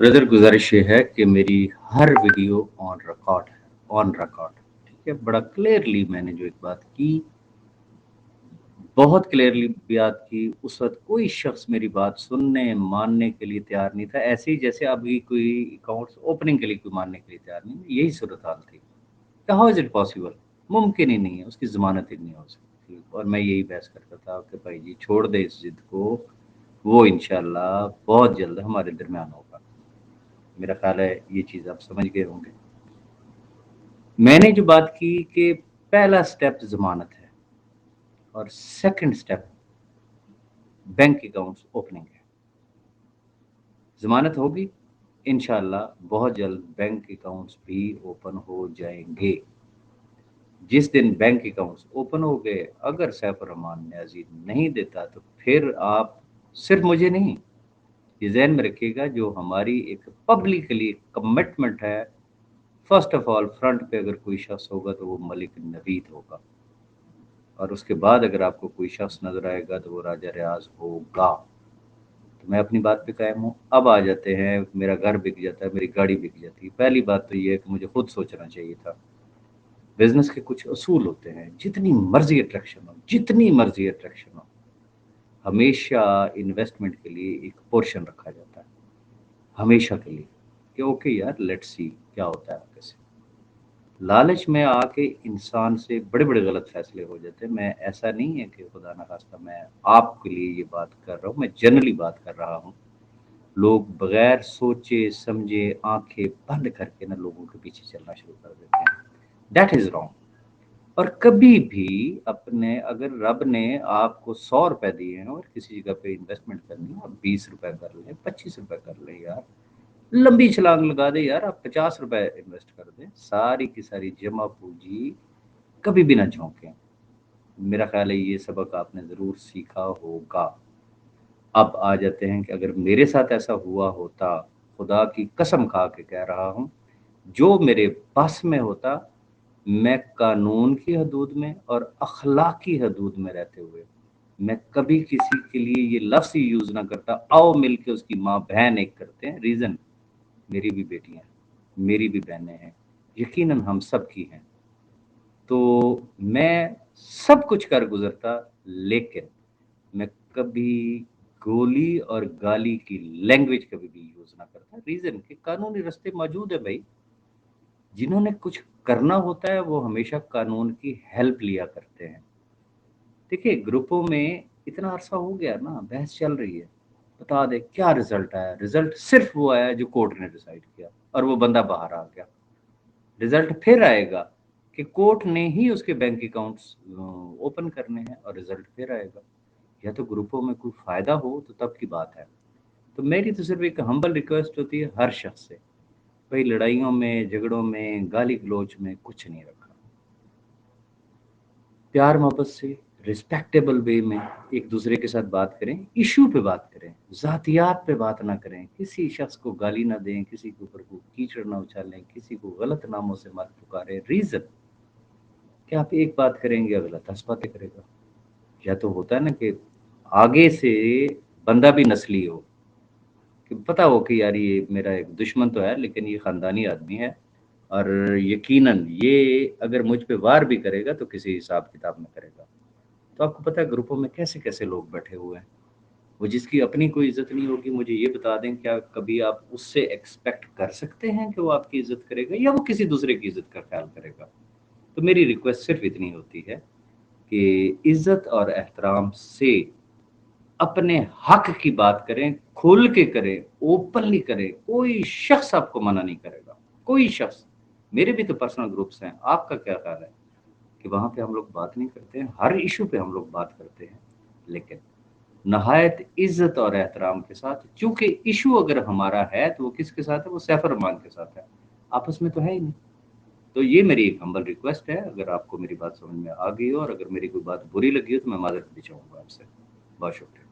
Brother, गुजारिश ये है कि मेरी हर वीडियो ऑन रिकॉर्ड है, ऑन रिकॉर्ड। ठीक है, बड़ा क्लियरली मैंने जो एक बात की, बहुत क्लियरली बात की, उस वक्त कोई शख्स मेरी बात सुनने मानने के लिए तैयार नहीं था। ऐसे ही जैसे अभी कोई अकाउंट्स ओपनिंग के लिए कोई मानने के लिए तैयार नहीं, यही सूरत हाल थी। How is it possible? मुमकिन ही नहीं है, उसकी जमानत ही नहीं हो सकती। और मैं यही बहस करता था कि भाई जी छोड़ दे इस जिद को, वो इंशाल्लाह बहुत जल्द हमारे दरमियान होगा। मेरा ख्याल है ये चीज़ आप समझ गए होंगे। मैंने जो बात की कि पहला स्टेप ज़मानत है और second step bank accounts opening है। ज़मानत होगी, इंशाल्लाह बहुत जल्द बैंक अकाउंट्स भी ओपन हो जाएंगे। जिस दिन बैंक अकाउंट्स ओपन हो गए, अगर सैफ रहमान न्याजी नहीं देता तो फिर आप सिर्फ मुझे नहीं, ये ज़हन में रखिएगा, जो हमारी एक पब्लिकली कमिटमेंट है, फर्स्ट ऑफ ऑल फ्रंट पे अगर कोई शख्स होगा तो वो मलिक नवीद होगा, और उसके बाद अगर आपको कोई शख्स नजर आएगा तो वो राजा रियाज होगा। तो मैं अपनी बात पे कायम हूँ। अब आ जाते हैं, मेरा घर बिक जाता है, मेरी गाड़ी बिक जाती है। पहली बात तो ये है कि मुझे खुद सोचना चाहिए था। बिजनेस के कुछ असूल होते हैं, जितनी मर्जी अट्रैक्शन हो, जितनी मर्जी अट्रैक्शन हो, हमेशा इन्वेस्टमेंट के लिए एक पोर्शन रखा जाता है, हमेशा के लिए, कि ओके यार लेट्स सी क्या होता है आगे से। लालच में आके इंसान से बड़े बड़े गलत फैसले हो जाते हैं। मैं, ऐसा नहीं है कि खुदा ना खास्ता मैं आपके लिए ये बात कर रहा हूँ, मैं जनरली बात कर रहा हूँ। लोग बगैर सोचे समझे आंखें बंद करके ना लोगों के पीछे चलना शुरू कर देते हैं। That is wrong. और कभी भी अपने, अगर रब ने आपको 100 रुपए दिए हैं और किसी जगह पे इन्वेस्टमेंट करनी है, आप 20 रुपए कर लें, 25 रुपए कर लें यार, लंबी छलांग लगा दे यार, आप 50 रुपए इन्वेस्ट कर दें, सारी की सारी जमा पूंजी कभी भी ना झोंकें। मेरा ख्याल है ये सबक आपने ज़रूर सीखा होगा। अब आ जाते हैं कि अगर मेरे साथ ऐसा हुआ होता, खुदा की कसम खा के कह रहा हूँ, जो मेरे बस में होता, मैं कानून की हदूद में और अखलाक की हदूद में रहते हुए मैं कभी किसी के लिए ये लफ्ज़ ही यूज़ ना करता। आओ मिल के उसकी माँ बहन एक करते हैं। रीज़न, मेरी भी बेटियां हैं, मेरी भी बहनें हैं, यकीनन हम सब की हैं। तो मैं सब कुछ कर गुजरता, लेकिन मैं कभी गोली और गाली की लैंग्वेज कभी भी यूज ना करता। रीजन कि कानूनी रास्ते मौजूद है भाई। जिन्होंने कुछ करना होता है वो हमेशा कानून की हेल्प लिया करते हैं। देखिए, ग्रुपों में इतना अरसा हो गया ना, बहस चल रही है, बता दे क्या रिजल्ट आया। रिजल्ट सिर्फ वो आया जो कोर्ट ने डिसाइड किया, और वो बंदा बाहर आ गया। रिजल्ट फिर आएगा कि कोर्ट ने ही उसके बैंक अकाउंट्स ओपन करने हैं, और रिजल्ट फिर आएगा। या तो ग्रुपों में कोई फायदा हो तो तब की बात है। तो मेरी तो सिर्फ एक हम्बल रिक्वेस्ट होती है हर शख्स से, भाई लड़ाइयों में, झगड़ों में, गाली गलौज में कुछ नहीं रखा। प्यार मोहब्बत से, रिस्पेक्टेबल वे में एक दूसरे के साथ बात करें, इशू पे बात करें, ज़ातियात पे बात ना करें, किसी शख्स को गाली ना दें, किसी के ऊपर को कीचड़ ना उछालें, किसी को गलत नामों से मत पुकारें। रीज़न कि आप एक बात करेंगे, अगला 10 बातें करेगा। या तो होता है ना कि आगे से बंदा भी नस्ली हो, कि पता हो कि यार ये मेरा एक दुश्मन तो है लेकिन ये ख़ानदानी आदमी है, और यकीनन ये अगर मुझ पे वार भी करेगा तो किसी हिसाब किताब में करेगा। तो आपको पता है ग्रुपों में कैसे-कैसे लोग बैठे हुए हैं। वो जिसकी अपनी कोई इज़्ज़त नहीं होगी, मुझे ये बता दें, क्या कभी आप उससे एक्सपेक्ट कर सकते हैं कि वो आपकी इज़्ज़त करेगा या वो किसी दूसरे की इज़्ज़त का ख़्याल करेगा? तो मेरी रिक्वेस्ट सिर्फ़ इतनी होती है कि इज़्ज़त और एहतराम से अपने हक की बात करें, खुल के करें, ओपनली करें। कोई शख्स आपको मना नहीं करेगा, कोई शख्स। मेरे भी तो पर्सनल ग्रुप्स हैं, आपका क्या ख़्याल है कि वहाँ पे हम लोग बात नहीं करते हैं? हर इश्यू पे हम लोग बात करते हैं, लेकिन नहायत इज़्ज़त और एहतराम के साथ। क्योंकि इश्यू अगर हमारा है तो वो किसके साथ है? वो सैफ रहमान के साथ है, आपस में तो है ही नहीं। तो ये मेरी एक हम्बल रिक्वेस्ट है, अगर आपको मेरी बात समझ में आ गई हो और अगर मेरी कोई बात बुरी लगी हो तो मैं माज़रत भी चाहूँगा आपसे। बहुत शुक्रिया।